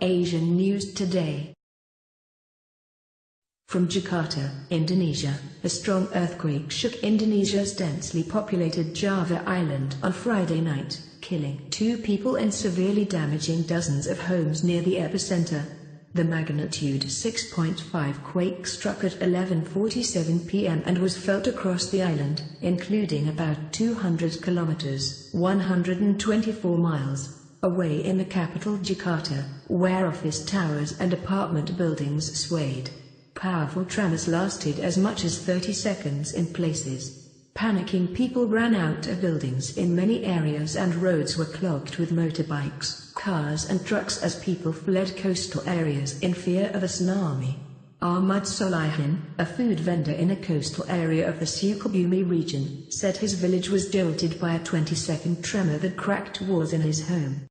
Asian News Today. From Jakarta, Indonesia, a strong earthquake shook Indonesia's densely populated Java Island on Friday night, killing 2 people and severely damaging dozens of homes near the epicenter. The magnitude 6.5 quake struck at 11:47 p.m. and was felt across the island, including about 200 kilometers (124 miles) away in the capital Jakarta, where office towers and apartment buildings swayed. Powerful tremors lasted as much as 30 seconds in places. Panicking people ran out of buildings in many areas and roads were clogged with motorbikes, cars and trucks as people fled coastal areas in fear of a tsunami. Ahmad Solihin, a food vendor in a coastal area of the Sukabumi region, said his village was jolted by a 20-second tremor that cracked walls in his home.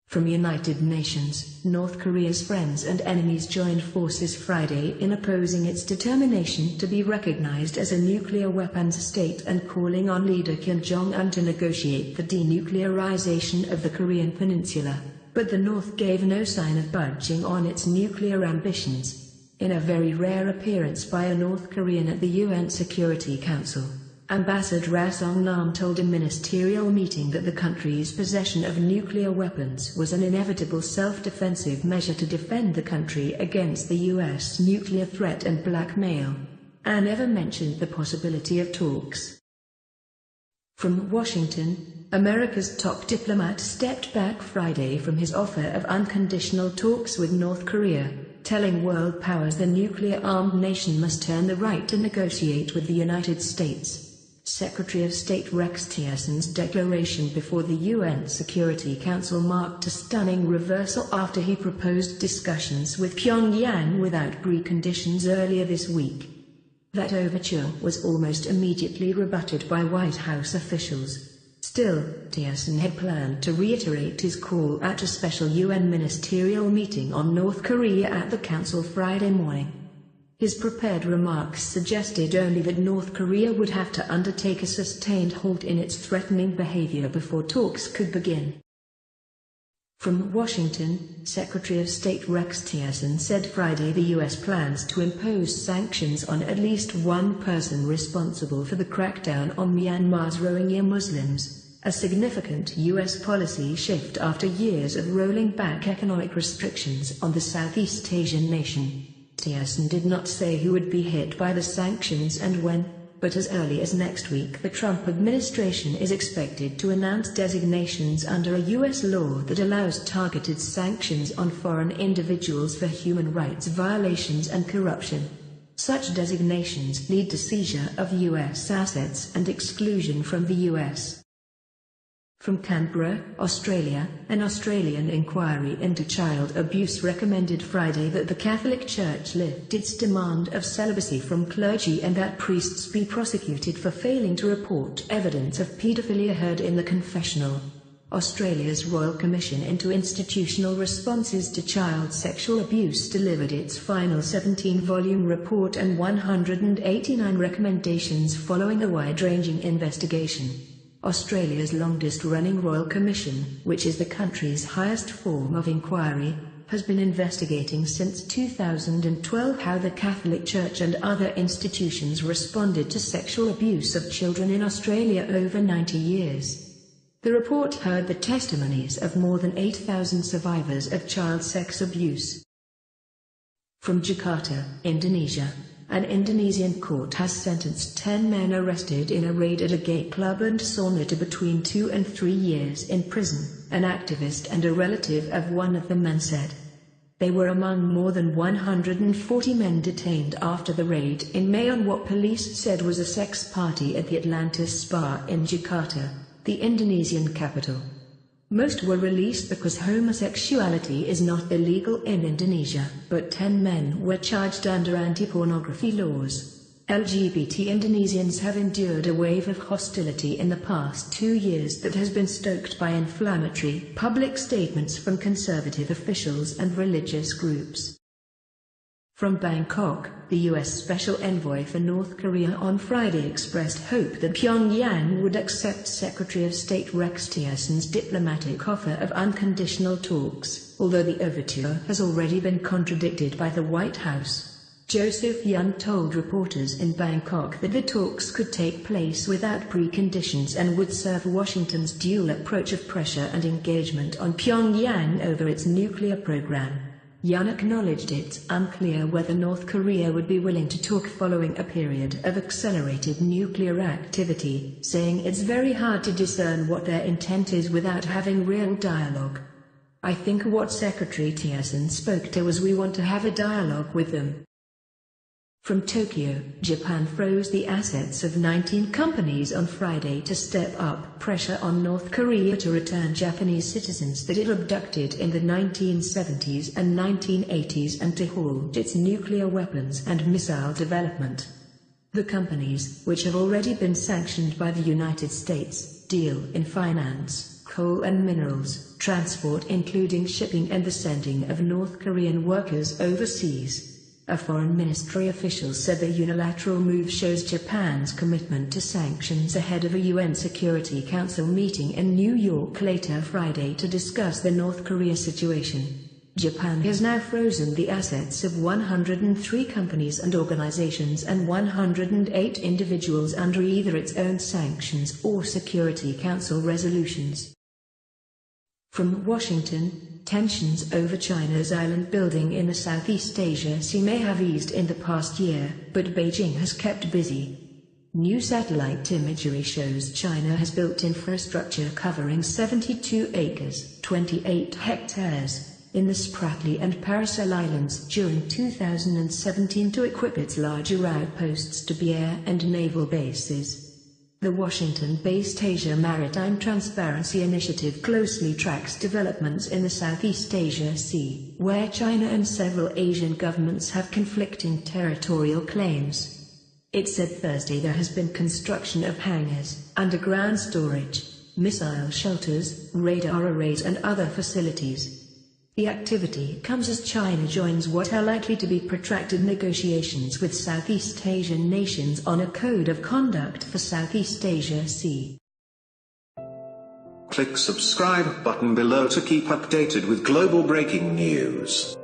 From United Nations, North Korea's friends and enemies joined forces Friday in opposing its determination to be recognized as a nuclear weapons state and calling on leader Kim Jong-un to negotiate the denuclearization of the Korean peninsula, but the North gave no sign of budging on its nuclear ambitions. In a very rare appearance by a North Korean at the UN Security Council, Ambassador Ra Song-nam told a ministerial meeting that the country's possession of nuclear weapons was an inevitable self-defensive measure to defend the country against the U.S. nuclear threat and blackmail, and never mentioned the possibility of talks. From Washington, America's top diplomat stepped back Friday from his offer of unconditional talks with North Korea, telling world powers the nuclear-armed nation must earn the right to negotiate with the United States. Secretary of State Rex Tillerson's declaration before the UN Security Council marked a stunning reversal after he proposed discussions with Pyongyang without preconditions earlier this week. That overture was almost immediately rebutted by White House officials. Still, Tillerson had planned to reiterate his call at a special UN ministerial meeting on North Korea at the Council Friday morning. His prepared remarks suggested only that North Korea would have to undertake a sustained halt in its threatening behavior before talks could begin. From Washington, Secretary of State Rex Tillerson said Friday the U.S. plans to impose sanctions on at least one person responsible for the crackdown on Myanmar's Rohingya Muslims, a significant U.S. policy shift after years of rolling back economic restrictions on the Southeast Asian nation. Tillerson did not say who would be hit by the sanctions and when, but as early as next week the Trump administration is expected to announce designations under a U.S. law that allows targeted sanctions on foreign individuals for human rights violations and corruption. Such designations lead to seizure of U.S. assets and exclusion from the U.S. From Canberra, Australia, an Australian inquiry into child abuse recommended Friday that the Catholic Church lift its demand of celibacy from clergy and that priests be prosecuted for failing to report evidence of paedophilia heard in the confessional. Australia's Royal Commission into Institutional Responses to Child Sexual Abuse delivered its final 17-volume report and 189 recommendations following a wide-ranging investigation. Australia's longest-running Royal Commission, which is the country's highest form of inquiry, has been investigating since 2012 how the Catholic Church and other institutions responded to sexual abuse of children in Australia over 90 years. The report heard the testimonies of more than 8,000 survivors of child sex abuse. From Jakarta, Indonesia, an Indonesian court has sentenced 10 men arrested in a raid at a gay club and sauna to between 2 and 3 years in prison, an activist and a relative of one of the men said. They were among more than 140 men detained after the raid in May on what police said was a sex party at the Atlantis Spa in Jakarta, the Indonesian capital. Most were released because homosexuality is not illegal in Indonesia, but 10 men were charged under anti-pornography laws. LGBT Indonesians have endured a wave of hostility in the past 2 years that has been stoked by inflammatory public statements from conservative officials and religious groups. From Bangkok, the U.S. Special Envoy for North Korea on Friday expressed hope that Pyongyang would accept Secretary of State Rex Tillerson's diplomatic offer of unconditional talks, although the overture has already been contradicted by the White House. Joseph Yun told reporters in Bangkok that the talks could take place without preconditions and would serve Washington's dual approach of pressure and engagement on Pyongyang over its nuclear program. Yun acknowledged it's unclear whether North Korea would be willing to talk following a period of accelerated nuclear activity, saying it's very hard to discern what their intent is without having real dialogue. I think what Secretary Tillerson spoke to was we want to have a dialogue with them. From Tokyo, Japan froze the assets of 19 companies on Friday to step up pressure on North Korea to return Japanese citizens that it abducted in the 1970s and 1980s and to halt its nuclear weapons and missile development. The companies, which have already been sanctioned by the United States, deal in finance, coal and minerals, transport including shipping and the sending of North Korean workers overseas. A foreign ministry official said the unilateral move shows Japan's commitment to sanctions ahead of a UN Security Council meeting in New York later Friday to discuss the North Korea situation. Japan has now frozen the assets of 103 companies and organizations and 108 individuals under either its own sanctions or Security Council resolutions. From Washington, tensions over China's island building in the Southeast Asia Sea may have eased in the past year, but Beijing has kept busy. New satellite imagery shows China has built infrastructure covering 72 acres, 28 hectares, in the Spratly and Paracel Islands during 2017 to equip its larger outposts to be air and naval bases. The Washington-based Asia Maritime Transparency Initiative closely tracks developments in the Southeast Asia Sea, where China and several Asian governments have conflicting territorial claims. It said Thursday there has been construction of hangars, underground storage, missile shelters, radar arrays and other facilities. The activity comes as China joins what are likely to be protracted negotiations with Southeast Asian nations on a code of conduct for Southeast Asia Sea. Click subscribe button below to keep updated with global breaking news.